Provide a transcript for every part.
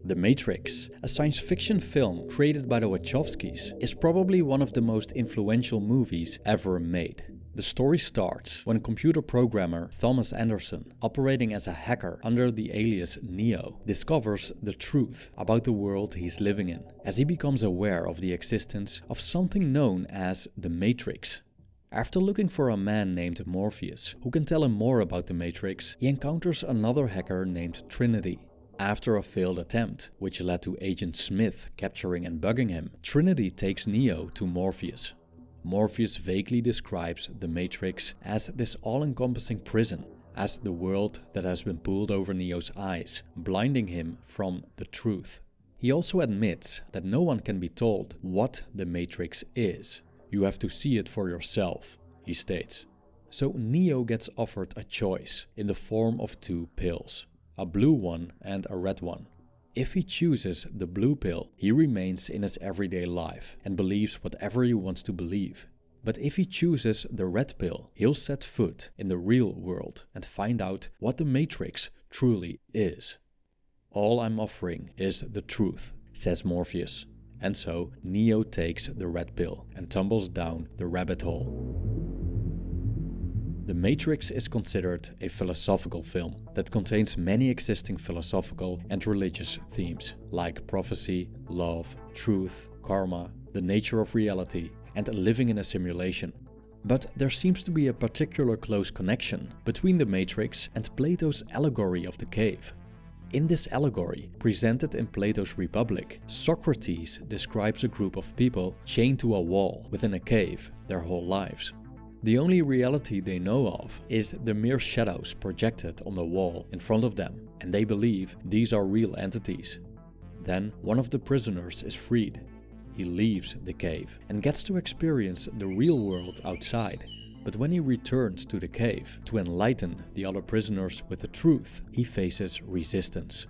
The Matrix, a science fiction film created by the Wachowskis, is probably one of the most influential movies ever made. The story starts when computer programmer Thomas Anderson, operating as a hacker under the alias Neo, discovers the truth about the world he's living in, as he becomes aware of the existence of something known as the Matrix. After looking for a man named Morpheus, who can tell him more about the Matrix, he encounters another hacker named Trinity. After a failed attempt, which led to Agent Smith capturing and bugging him, Trinity takes Neo to Morpheus. Morpheus vaguely describes the Matrix as this all-encompassing prison, as the world that has been pulled over Neo's eyes, blinding him from the truth. He also admits that no one can be told what the Matrix is. You have to see it for yourself, he states. So Neo gets offered a choice in the form of two pills, a blue one and a red one. If he chooses the blue pill, he remains in his everyday life and believes whatever he wants to believe. But if he chooses the red pill, he'll set foot in the real world and find out what the Matrix truly is. All I'm offering is the truth, says Morpheus. And so Neo takes the red pill and tumbles down the rabbit hole. The Matrix is considered a philosophical film that contains many existing philosophical and religious themes, like prophecy, love, truth, karma, the nature of reality, and living in a simulation. But there seems to be a particular close connection between the Matrix and Plato's allegory of the cave. In this allegory, presented in Plato's Republic, Socrates describes a group of people chained to a wall within a cave their whole lives. The only reality they know of is the mere shadows projected on the wall in front of them, and they believe these are real entities. Then one of the prisoners is freed. He leaves the cave and gets to experience the real world outside. But when he returns to the cave to enlighten the other prisoners with the truth, he faces resistance.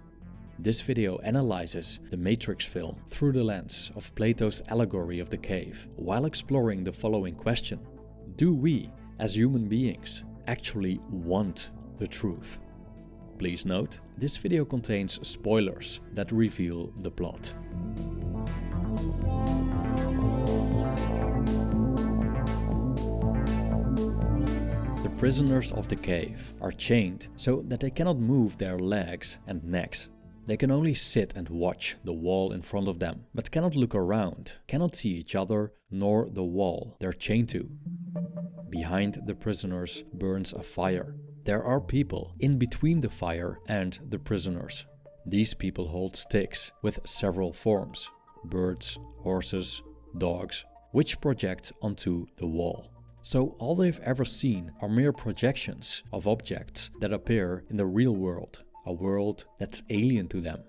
This video analyzes the Matrix film through the lens of Plato's allegory of the cave, while exploring the following question. Do we, as human beings, actually want the truth? Please note, this video contains spoilers that reveal the plot. The prisoners of the cave are chained so that they cannot move their legs and necks. They can only sit and watch the wall in front of them, but cannot look around, cannot see each other, nor the wall they're chained to. Behind the prisoners burns a fire. There are people in between the fire and the prisoners. These people hold sticks with several forms: birds, horses, dogs, which project onto the wall. So all they've ever seen are mere projections of objects that appear in the real world, a world that's alien to them.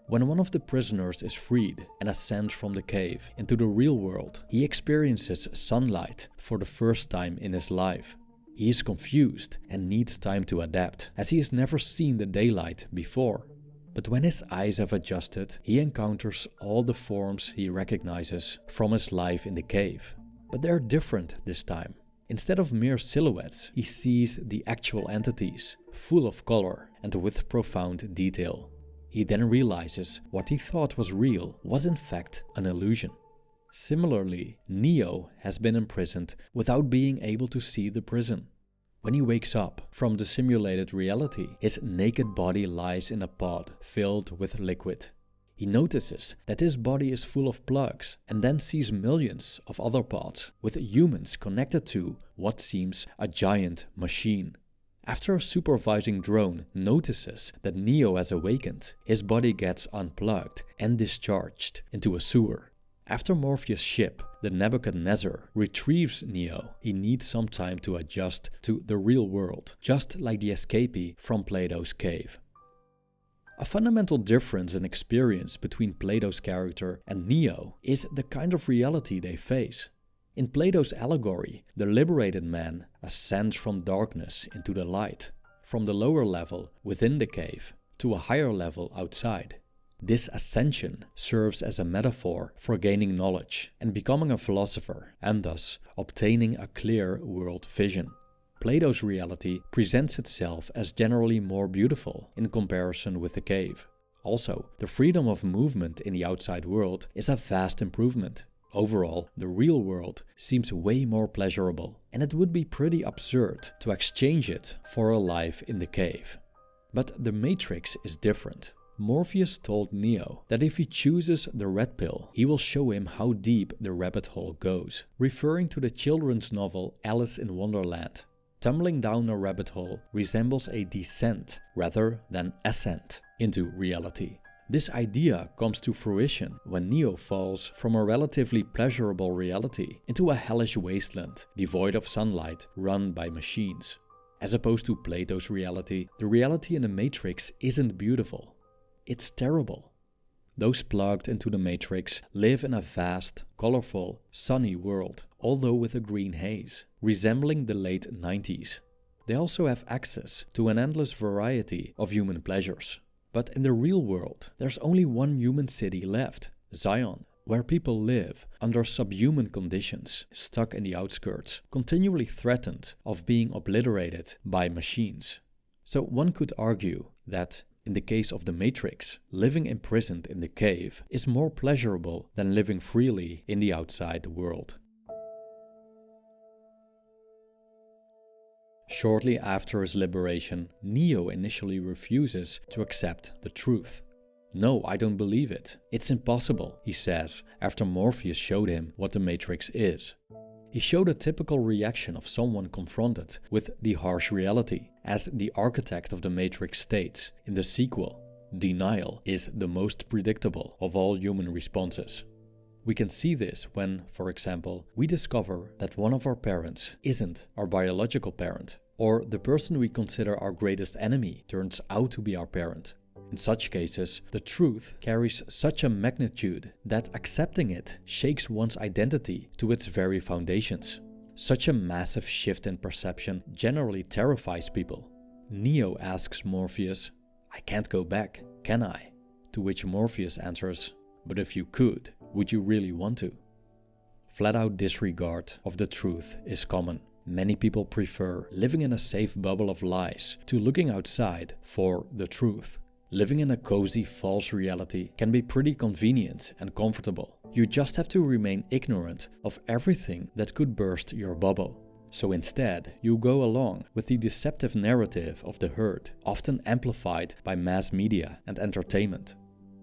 When one of the prisoners is freed and ascends from the cave into the real world, he experiences sunlight for the first time in his life. He is confused and needs time to adapt, as he has never seen the daylight before. But when his eyes have adjusted, he encounters all the forms he recognizes from his life in the cave. But they're different this time. Instead of mere silhouettes, he sees the actual entities, full of color and with profound detail. He then realizes what he thought was real was in fact an illusion. Similarly, Neo has been imprisoned without being able to see the prison. When he wakes up from the simulated reality, his naked body lies in a pod filled with liquid. He notices that his body is full of plugs and then sees millions of other pods with humans connected to what seems a giant machine. After a supervising drone notices that Neo has awakened, his body gets unplugged and discharged into a sewer. After Morpheus' ship, the Nebuchadnezzar, retrieves Neo, he needs some time to adjust to the real world, just like the escapee from Plato's cave. A fundamental difference in experience between Plato's character and Neo is the kind of reality they face. In Plato's allegory, the liberated man ascends from darkness into the light, from the lower level within the cave to a higher level outside. This ascension serves as a metaphor for gaining knowledge and becoming a philosopher, and thus obtaining a clear world vision. Plato's reality presents itself as generally more beautiful in comparison with the cave. Also, the freedom of movement in the outside world is a vast improvement. Overall, the real world seems way more pleasurable, and it would be pretty absurd to exchange it for a life in the cave. But the Matrix is different. Morpheus told Neo that if he chooses the red pill, he will show him how deep the rabbit hole goes, referring to the children's novel Alice in Wonderland. Tumbling down a rabbit hole resembles a descent rather than ascent into reality. This idea comes to fruition when Neo falls from a relatively pleasurable reality into a hellish wasteland devoid of sunlight run by machines. As opposed to Plato's reality, the reality in the Matrix isn't beautiful. It's terrible. Those plugged into the Matrix live in a vast, colorful, sunny world, although with a green haze, resembling the late 90s. They also have access to an endless variety of human pleasures. But in the real world, there's only one human city left, Zion, where people live under subhuman conditions, stuck in the outskirts, continually threatened of being obliterated by machines. So one could argue that, in the case of the Matrix, living imprisoned in the cave is more pleasurable than living freely in the outside world. Shortly after his liberation, Neo initially refuses to accept the truth. "No, I don't believe it. It's impossible," he says after Morpheus showed him what the Matrix is. He showed a typical reaction of someone confronted with the harsh reality. As the architect of the Matrix states in the sequel, denial is the most predictable of all human responses. We can see this when, for example, we discover that one of our parents isn't our biological parent, or the person we consider our greatest enemy turns out to be our parent. In such cases, the truth carries such a magnitude that accepting it shakes one's identity to its very foundations. Such a massive shift in perception generally terrifies people. Neo asks Morpheus, "I can't go back, can I?" To which Morpheus answers, "But if you could, would you really want to?" Flat-out disregard of the truth is common. Many people prefer living in a safe bubble of lies to looking outside for the truth. Living in a cozy false reality can be pretty convenient and comfortable. You just have to remain ignorant of everything that could burst your bubble. So instead, you go along with the deceptive narrative of the herd, often amplified by mass media and entertainment.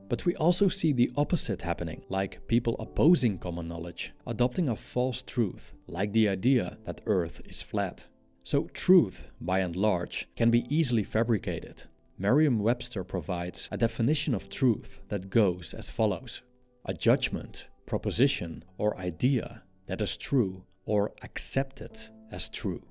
But we also see the opposite happening, like people opposing common knowledge, adopting a false truth, like the idea that Earth is flat. So truth, by and large, can be easily fabricated. Merriam-Webster provides a definition of truth that goes as follows: a judgment, proposition, or idea that is true or accepted as true.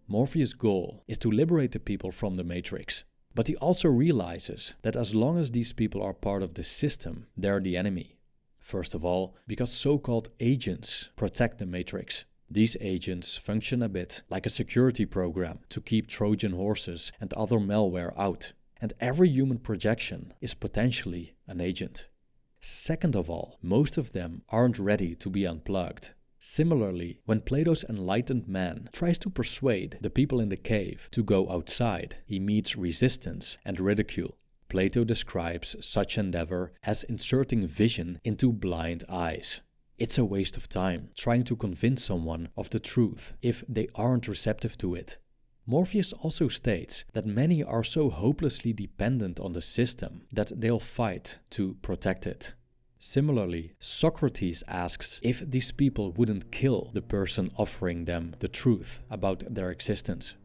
Morpheus' goal is to liberate the people from the Matrix. But he also realizes that as long as these people are part of the system, they're the enemy. First of all, because so-called agents protect the Matrix. These agents function a bit like a security program to keep Trojan horses and other malware out. And every human projection is potentially an agent. Second of all, most of them aren't ready to be unplugged. Similarly, when Plato's enlightened man tries to persuade the people in the cave to go outside, he meets resistance and ridicule. Plato describes such endeavor as inserting vision into blind eyes. It's a waste of time trying to convince someone of the truth if they aren't receptive to it. Morpheus also states that many are so hopelessly dependent on the system that they'll fight to protect it. Similarly, Socrates asks if these people wouldn't kill the person offering them the truth about their existence.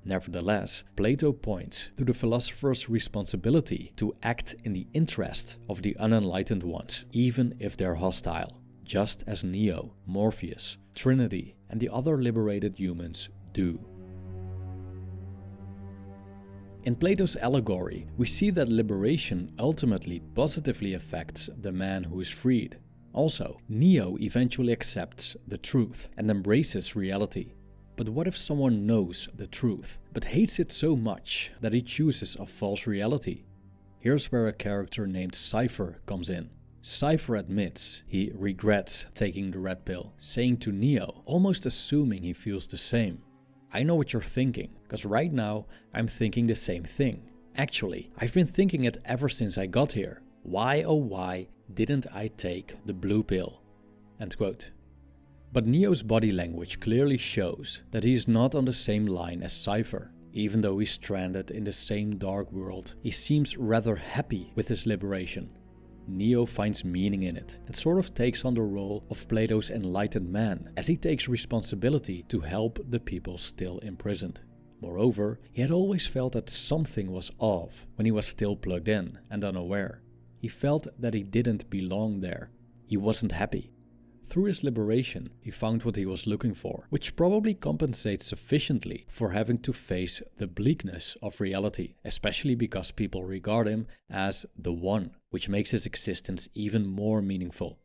Nevertheless, Plato points to the philosopher's responsibility to act in the interest of the unenlightened ones, even if they're hostile, just as Neo, Morpheus, Trinity, and the other liberated humans do. In Plato's allegory, we see that liberation ultimately positively affects the man who is freed. Also, Neo eventually accepts the truth and embraces reality. But what if someone knows the truth, but hates it so much that he chooses a false reality? Here's where a character named Cypher comes in. Cypher admits he regrets taking the red pill, saying to Neo, almost assuming he feels the same, "I know what you're thinking, because right now I'm thinking the same thing, Actually, I've been thinking it ever since I got here. Why oh why didn't I take the blue pill?" End quote. But Neo's body language clearly shows that he is not on the same line as Cypher. Even though he's stranded in the same dark world, he seems rather happy with his liberation. Neo finds meaning in it and sort of takes on the role of Plato's enlightened man, as he takes responsibility to help the people still imprisoned. Moreover, he had always felt that something was off when he was still plugged in and unaware. He felt that he didn't belong there. He wasn't happy. Through his liberation, he found what he was looking for, which probably compensates sufficiently for having to face the bleakness of reality, especially because people regard him as the one, which makes his existence even more meaningful.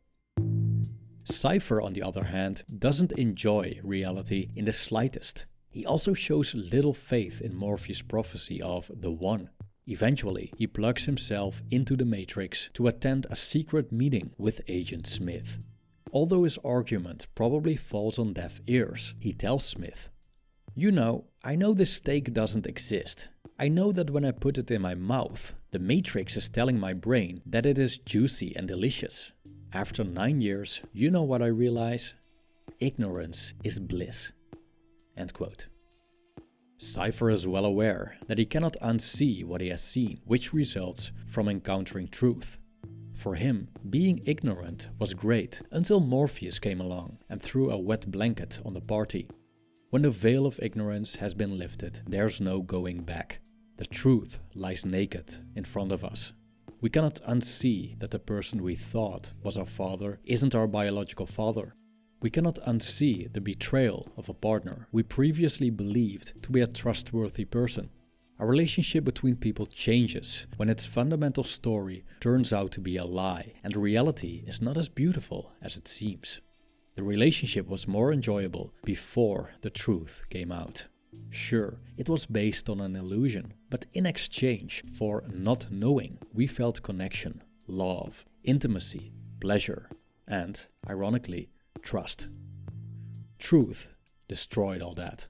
Cypher, on the other hand, doesn't enjoy reality in the slightest. He also shows little faith in Morpheus' prophecy of the One. Eventually, he plugs himself into the Matrix to attend a secret meeting with Agent Smith. Although his argument probably falls on deaf ears, he tells Smith, "You know, I know this steak doesn't exist. I know that when I put it in my mouth, the Matrix is telling my brain that it is juicy and delicious. After 9 years, you know what I realize? Ignorance is bliss." End quote. Cypher is well aware that he cannot unsee what he has seen, which results from encountering truth. For him, being ignorant was great until Morpheus came along and threw a wet blanket on the party. When the veil of ignorance has been lifted, there's no going back. The truth lies naked in front of us. We cannot unsee that the person we thought was our father isn't our biological father. We cannot unsee the betrayal of a partner we previously believed to be a trustworthy person. A relationship between people changes when its fundamental story turns out to be a lie and reality is not as beautiful as it seems. The relationship was more enjoyable before the truth came out. Sure, it was based on an illusion, but in exchange for not knowing, we felt connection, love, intimacy, pleasure, and, ironically, trust. Truth destroyed all that.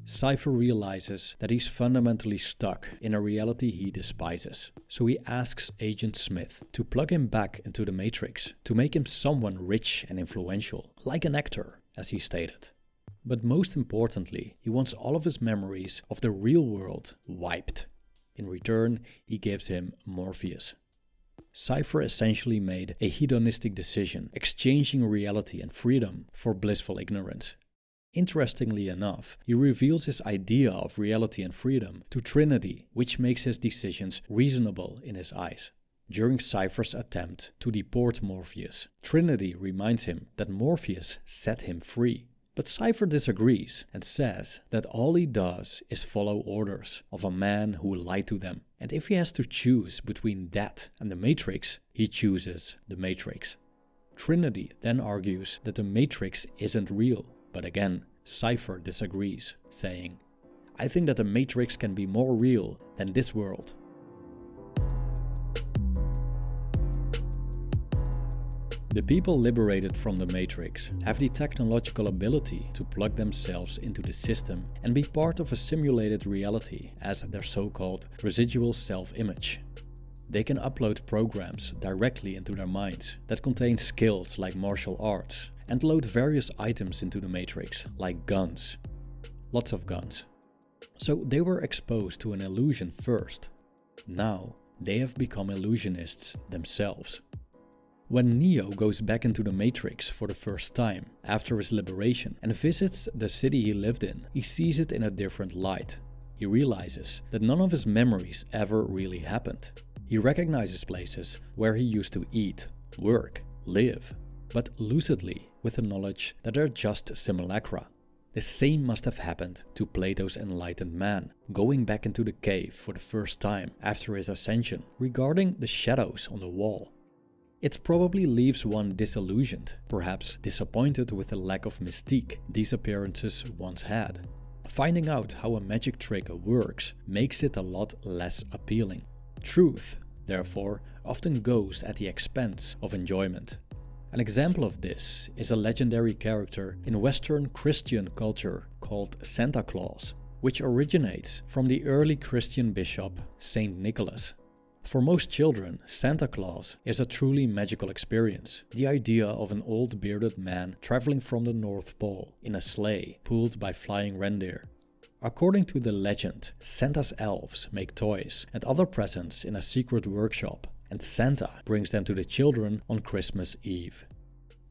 Cypher realizes that he's fundamentally stuck in a reality he despises, so he asks Agent Smith to plug him back into the Matrix to make him someone rich and influential, like an actor, as he stated. But most importantly, he wants all of his memories of the real world wiped. In return, he gives him Morpheus. Cypher essentially made a hedonistic decision, exchanging reality and freedom for blissful ignorance. Interestingly enough, he reveals his idea of reality and freedom to Trinity, which makes his decisions reasonable in his eyes. During Cypher's attempt to deport Morpheus, Trinity reminds him that Morpheus set him free. But Cypher disagrees and says that all he does is follow orders of a man who lied to them. And if he has to choose between that and the Matrix, he chooses the Matrix. Trinity then argues that the Matrix isn't real. But again, Cypher disagrees, saying, "I think that the Matrix can be more real than this world." The people liberated from the Matrix have the technological ability to plug themselves into the system and be part of a simulated reality as their so-called residual self-image. They can upload programs directly into their minds that contain skills like martial arts, and load various items into the Matrix, like guns. Lots of guns. So they were exposed to an illusion first. Now they have become illusionists themselves. When Neo goes back into the Matrix for the first time after his liberation and visits the city he lived in, he sees it in a different light. He realizes that none of his memories ever really happened. He recognizes places where he used to eat, work, live, but lucidly, with the knowledge that they're just simulacra. The same must have happened to Plato's enlightened man, going back into the cave for the first time after his ascension, regarding the shadows on the wall. It probably leaves one disillusioned, perhaps disappointed with the lack of mystique these appearances once had. Finding out how a magic trick works makes it a lot less appealing. Truth, therefore, often goes at the expense of enjoyment. An example of this is a legendary character in Western Christian culture called Santa Claus. which originates from the early Christian bishop Saint Nicholas. For most children, Santa Claus is a truly magical experience. The idea of an old bearded man traveling from the North Pole in a sleigh pulled by flying reindeer. According to the legend, Santa's elves make toys and other presents in a secret workshop, and Santa brings them to the children on Christmas Eve.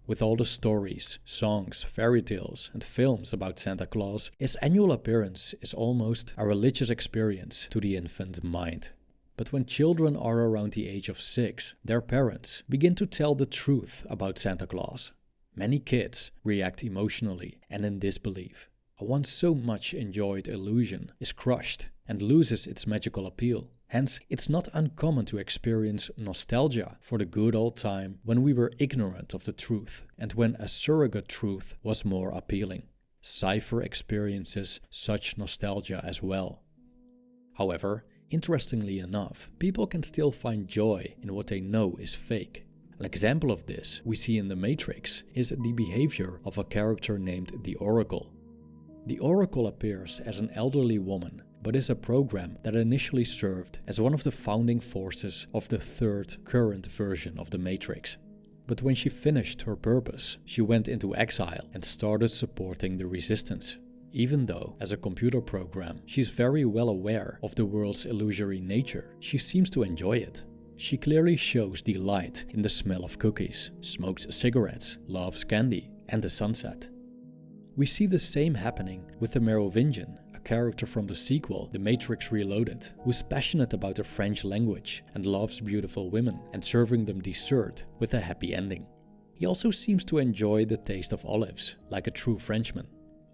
With all the stories, songs, fairy tales, and films about Santa Claus, his annual appearance is almost a religious experience to the infant mind. But when children are around the age of 6, their parents begin to tell the truth about Santa Claus. Many kids react emotionally and in disbelief. A once so much enjoyed illusion is crushed and loses its magical appeal. Hence, it's not uncommon to experience nostalgia for the good old time when we were ignorant of the truth and when a surrogate truth was more appealing. Cypher experiences such nostalgia as well. However, interestingly enough, people can still find joy in what they know is fake. An example of this we see in The Matrix is the behavior of a character named the Oracle. The Oracle appears as an elderly woman, but is a program that initially served as one of the founding forces of the third current version of The Matrix. But when she finished her purpose, she went into exile and started supporting the resistance. Even though, as a computer program, she's very well aware of the world's illusory nature, she seems to enjoy it. She clearly shows delight in the smell of cookies, smokes cigarettes, loves candy, and the sunset. We see the same happening with the Merovingian, a character from the sequel, The Matrix Reloaded, who's passionate about the French language and loves beautiful women and serving them dessert with a happy ending. He also seems to enjoy the taste of olives, like a true Frenchman.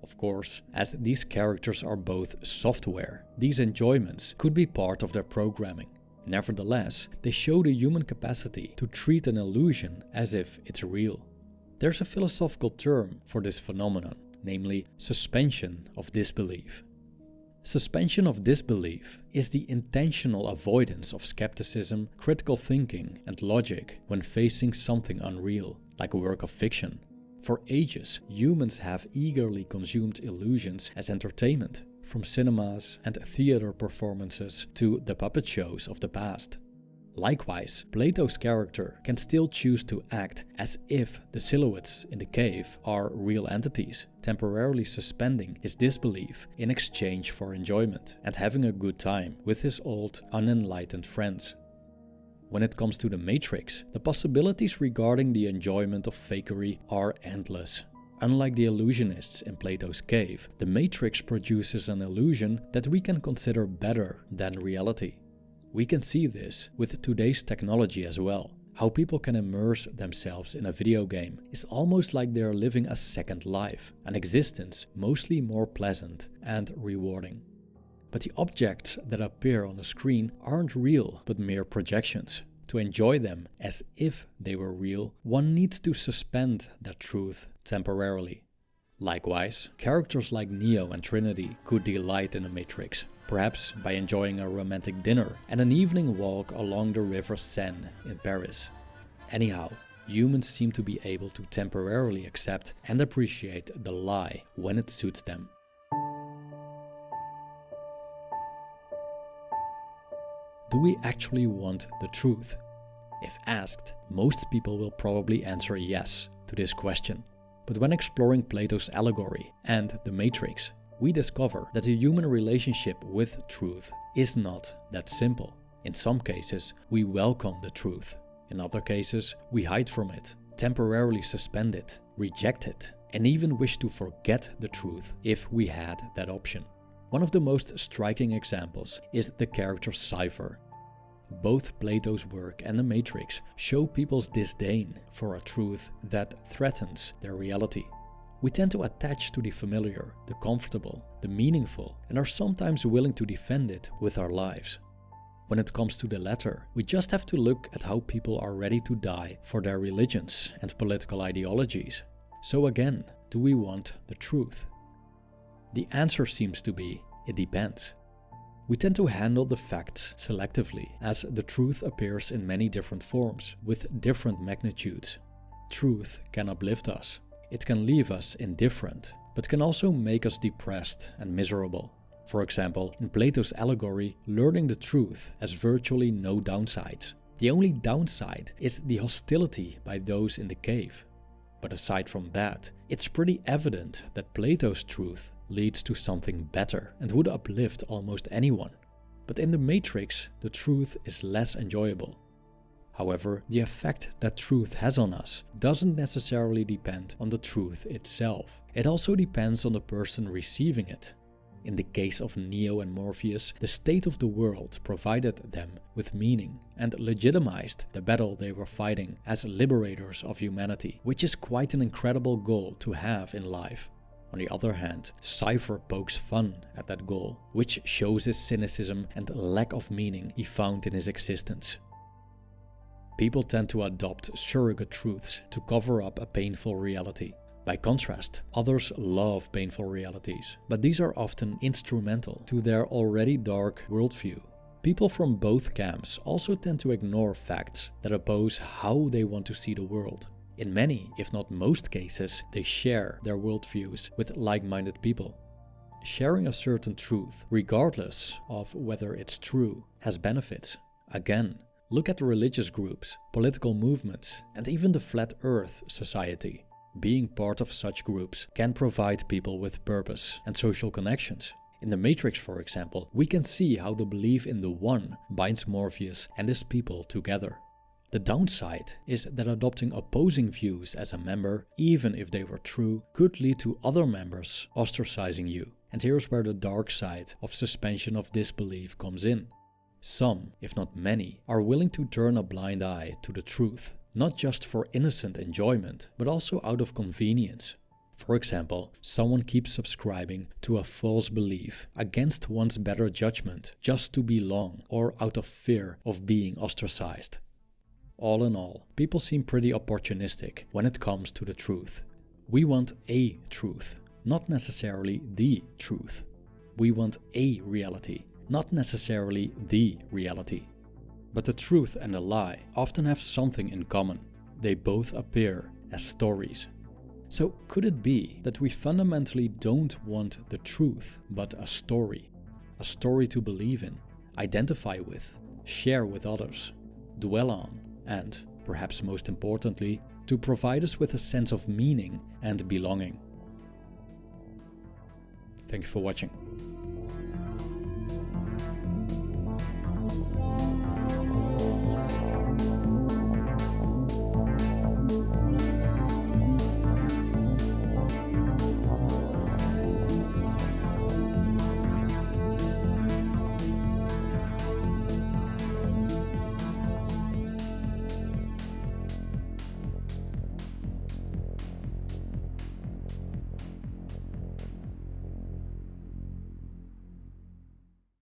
Of course, as these characters are both software, these enjoyments could be part of their programming. Nevertheless, they show the human capacity to treat an illusion as if it's real. There's a philosophical term for this phenomenon, namely suspension of disbelief. Suspension of disbelief is the intentional avoidance of skepticism, critical thinking, and logic when facing something unreal, like a work of fiction. For ages, humans have eagerly consumed illusions as entertainment, from cinemas and theater performances to the puppet shows of the past. Likewise, Plato's character can still choose to act as if the silhouettes in the cave are real entities, temporarily suspending his disbelief in exchange for enjoyment and having a good time with his old, unenlightened friends. When it comes to the Matrix, the possibilities regarding the enjoyment of fakery are endless. Unlike the illusionists in Plato's cave, the Matrix produces an illusion that we can consider better than reality. We can see this with today's technology as well. How people can immerse themselves in a video game is almost like they are living a second life, an existence mostly more pleasant and rewarding. But the objects that appear on the screen aren't real but mere projections. To enjoy them as if they were real, one needs to suspend that truth temporarily. Likewise, characters like Neo and Trinity could delight in the Matrix, perhaps by enjoying a romantic dinner and an evening walk along the river Seine in Paris. Anyhow, humans seem to be able to temporarily accept and appreciate the lie when it suits them. Do we actually want the truth? If asked, most people will probably answer yes to this question. But when exploring Plato's allegory and the Matrix, we discover that the human relationship with truth is not that simple. In some cases, we welcome the truth. In other cases, we hide from it, temporarily suspend it, reject it, and even wish to forget the truth if we had that option. One of the most striking examples is the character Cypher. Both Plato's work and the Matrix show people's disdain for a truth that threatens their reality. We tend to attach to the familiar, the comfortable, the meaningful, and are sometimes willing to defend it with our lives. When it comes to the latter, we just have to look at how people are ready to die for their religions and political ideologies. So again, do we want the truth? The answer seems to be, it depends. We tend to handle the facts selectively, as the truth appears in many different forms, with different magnitudes. Truth can uplift us. It can leave us indifferent, but can also make us depressed and miserable. For example, in Plato's allegory, learning the truth has virtually no downsides. The only downside is the hostility by those in the cave. But aside from that, it's pretty evident that Plato's truth leads to something better and would uplift almost anyone. But in The Matrix, the truth is less enjoyable. However, the effect that truth has on us doesn't necessarily depend on the truth itself. It also depends on the person receiving it. In the case of Neo and Morpheus, the state of the world provided them with meaning and legitimized the battle they were fighting as liberators of humanity, which is quite an incredible goal to have in life. On the other hand, Cypher pokes fun at that goal, which shows his cynicism and lack of meaning he found in his existence. People tend to adopt surrogate truths to cover up a painful reality. By contrast, others love painful realities, but these are often instrumental to their already dark worldview. People from both camps also tend to ignore facts that oppose how they want to see the world. In many, if not most cases, they share their worldviews with like-minded people. Sharing a certain truth, regardless of whether it's true, has benefits. Again, look at religious groups, political movements, and even the Flat Earth Society. Being part of such groups can provide people with purpose and social connections. In The Matrix, for example, we can see how the belief in the One binds Morpheus and his people together. The downside is that adopting opposing views as a member, even if they were true, could lead to other members ostracizing you. And here's where the dark side of suspension of disbelief comes in. Some, if not many, are willing to turn a blind eye to the truth, not just for innocent enjoyment, but also out of convenience. For example, someone keeps subscribing to a false belief against one's better judgment just to belong or out of fear of being ostracized. All in all, people seem pretty opportunistic when it comes to the truth. We want a truth, not necessarily the truth. We want a reality, not necessarily the reality. But the truth and the lie often have something in common. They both appear as stories. So could it be that we fundamentally don't want the truth, but a story? A story to believe in, identify with, share with others, dwell on, and, perhaps most importantly, to provide us with a sense of meaning and belonging. Thank you for watching.